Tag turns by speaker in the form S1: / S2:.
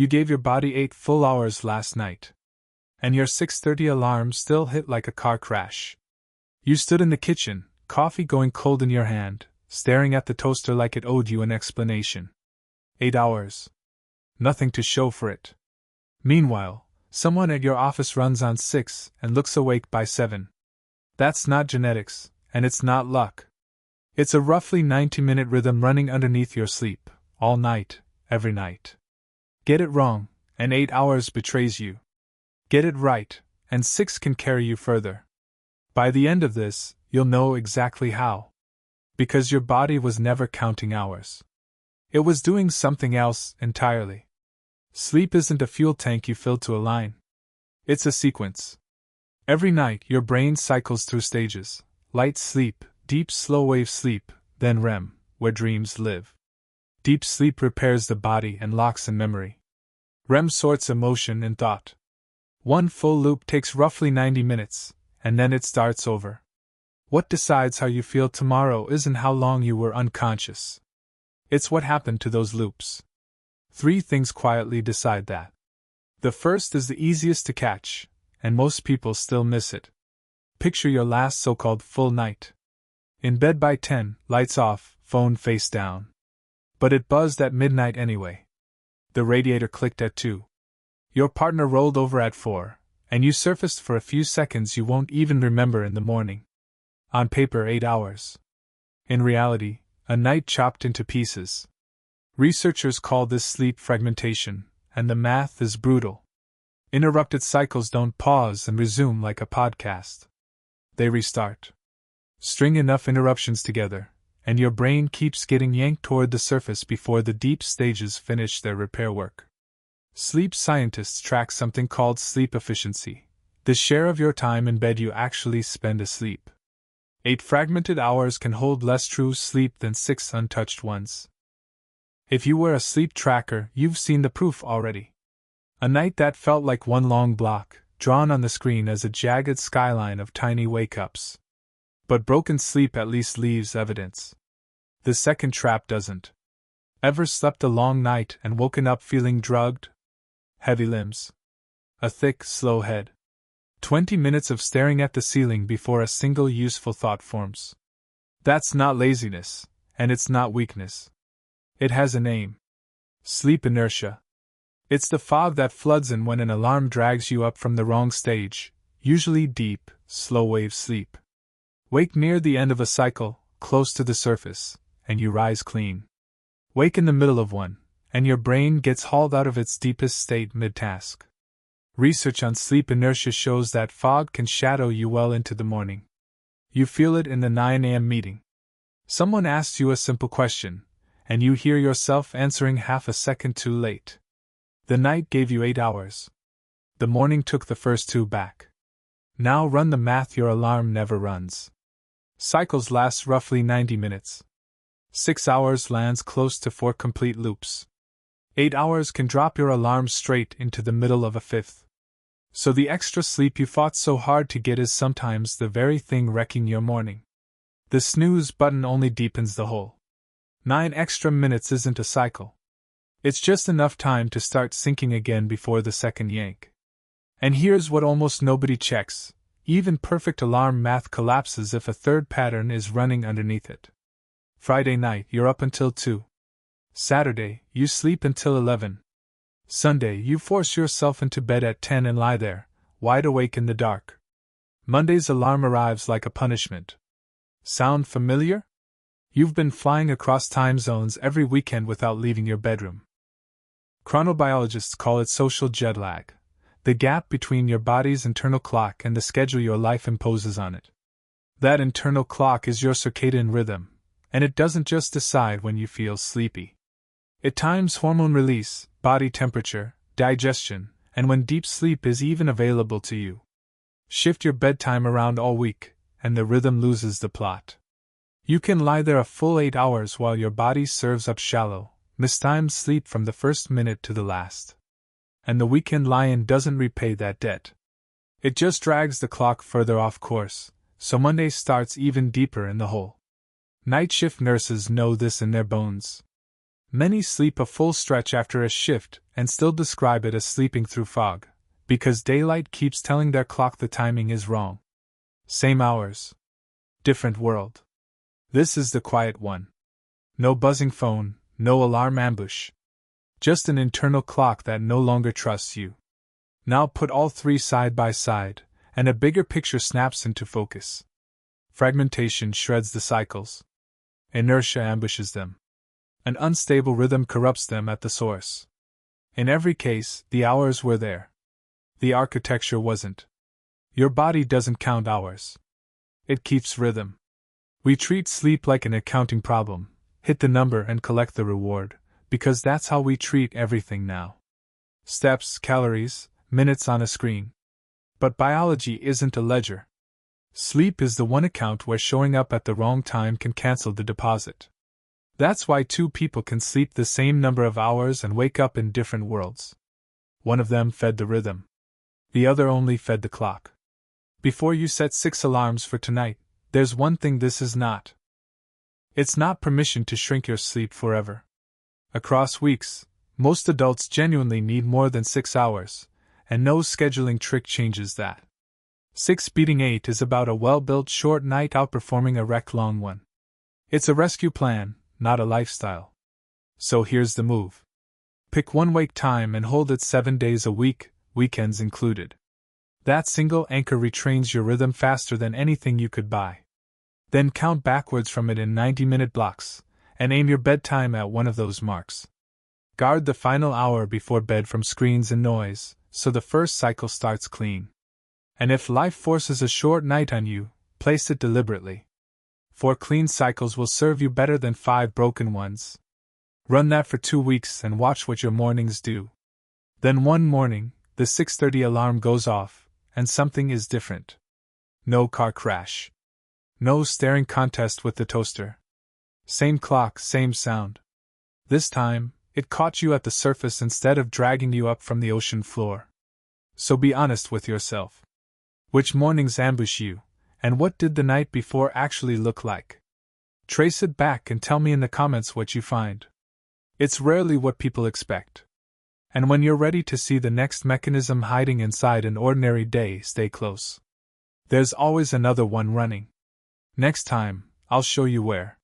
S1: You gave your body 8 full hours last night. And your 6:30 alarm still hit like a car crash. You stood in the kitchen, coffee going cold in your hand, staring at the toaster like it owed you an explanation. 8 hours. Nothing to show for it. Meanwhile, someone at your office runs on 6 and looks awake by 7. That's not genetics, and it's not luck. It's a roughly 90-minute rhythm running underneath your sleep, all night, every night. Get it wrong, and 8 hours betrays you. Get it right, and 6 can carry you further. By the end of this, you'll know exactly how. Because your body was never counting hours. It was doing something else entirely. Sleep isn't a fuel tank you fill to a line. It's a sequence. Every night, your brain cycles through stages: light sleep, deep slow-wave sleep, then REM, where dreams live. Deep sleep repairs the body and locks in memory. REM sorts emotion and thought. One full loop takes roughly 90 minutes, and then it starts over. What decides how you feel tomorrow isn't how long you were unconscious. It's what happened to those loops. 3 things quietly decide that. The first is the easiest to catch, and most people still miss it. Picture your last so-called full night. In bed by 10, lights off, phone face down. But it buzzed at midnight anyway. The radiator clicked at 2. Your partner rolled over at 4, and you surfaced for a few seconds you won't even remember in the morning. On paper, 8 hours. In reality, a night chopped into pieces. Researchers call this sleep fragmentation, and the math is brutal. Interrupted cycles don't pause and resume like a podcast. They restart. String enough interruptions together, and your brain keeps getting yanked toward the surface before the deep stages finish their repair work. Sleep scientists track something called sleep efficiency, the share of your time in bed you actually spend asleep. 8 fragmented hours can hold less true sleep than 6 untouched ones. If you were a sleep tracker, you've seen the proof already. A night that felt like one long block, drawn on the screen as a jagged skyline of tiny wake-ups. But broken sleep at least leaves evidence. The second trap doesn't. Ever slept a long night and woken up feeling drugged? Heavy limbs. A thick, slow head. 20 minutes of staring at the ceiling before a single useful thought forms. That's not laziness, and it's not weakness. It has a name. Sleep inertia. It's the fog that floods in when an alarm drags you up from the wrong stage, usually deep, slow-wave sleep. Wake near the end of a cycle, close to the surface, and you rise clean. Wake in the middle of one, and your brain gets hauled out of its deepest state mid-task. Research on sleep inertia shows that fog can shadow you well into the morning. You feel it in the 9 a.m. meeting. Someone asks you a simple question, and you hear yourself answering half a second too late. The night gave you 8 hours. The morning took the first 2 back. Now run the math your alarm never runs. Cycles last roughly 90 minutes. 6 hours lands close to 4 complete loops. 8 hours can drop your alarm straight into the middle of a 5th. So the extra sleep you fought so hard to get is sometimes the very thing wrecking your morning. The snooze button only deepens the hole. 9 extra minutes isn't a cycle. It's just enough time to start sinking again before the second yank. And here's what almost nobody checks: even perfect alarm math collapses if a third pattern is running underneath it. Friday night, you're up until 2. Saturday, you sleep until 11. Sunday, you force yourself into bed at 10 and lie there, wide awake in the dark. Monday's alarm arrives like a punishment. Sound familiar? You've been flying across time zones every weekend without leaving your bedroom. Chronobiologists call it social jet lag, the gap between your body's internal clock and the schedule your life imposes on it. That internal clock is your circadian rhythm, and it doesn't just decide when you feel sleepy. It times hormone release, body temperature, digestion, and when deep sleep is even available to you. Shift your bedtime around all week, and the rhythm loses the plot. You can lie there a full 8 hours while your body serves up shallow, mistimed sleep from the first minute to the last. And the weekend lie-in doesn't repay that debt. It just drags the clock further off course, so Monday starts even deeper in the hole. Night shift nurses know this in their bones. Many sleep a full stretch after a shift and still describe it as sleeping through fog, because daylight keeps telling their clock the timing is wrong. Same hours. Different world. This is the quiet one. No buzzing phone, no alarm ambush. Just an internal clock that no longer trusts you. Now put all three side by side, and a bigger picture snaps into focus. Fragmentation shreds the cycles. Inertia ambushes them. An unstable rhythm corrupts them at the source. In every case, the hours were there. The architecture wasn't. Your body doesn't count hours. It keeps rhythm. We treat sleep like an accounting problem, hit the number and collect the reward, because that's how we treat everything now. Steps, calories, minutes on a screen. But biology isn't a ledger. Sleep is the one account where showing up at the wrong time can cancel the deposit. That's why two people can sleep the same number of hours and wake up in different worlds. One of them fed the rhythm. The other only fed the clock. Before you set 6 alarms for tonight, there's one thing this is not. It's not permission to shrink your sleep forever. Across weeks, most adults genuinely need more than 6 hours, and no scheduling trick changes that. 6 beating 8 is about a well-built short night outperforming a wreck-long one. It's a rescue plan, not a lifestyle. So here's the move. Pick one wake time and hold it 7 days a week, weekends included. That single anchor retrains your rhythm faster than anything you could buy. Then count backwards from it in 90-minute blocks, and aim your bedtime at one of those marks. Guard the final hour before bed from screens and noise, so the first cycle starts clean. And if life forces a short night on you, place it deliberately. 4 clean cycles will serve you better than 5 broken ones. Run that for 2 weeks and watch what your mornings do. Then one morning, the 6:30 alarm goes off, and something is different. No car crash. No staring contest with the toaster. Same clock, same sound. This time, it caught you at the surface instead of dragging you up from the ocean floor. So be honest with yourself. Which mornings ambush you? And what did the night before actually look like? Trace it back and tell me in the comments what you find. It's rarely what people expect. And when you're ready to see the next mechanism hiding inside an ordinary day, stay close. There's always another one running. Next time, I'll show you where.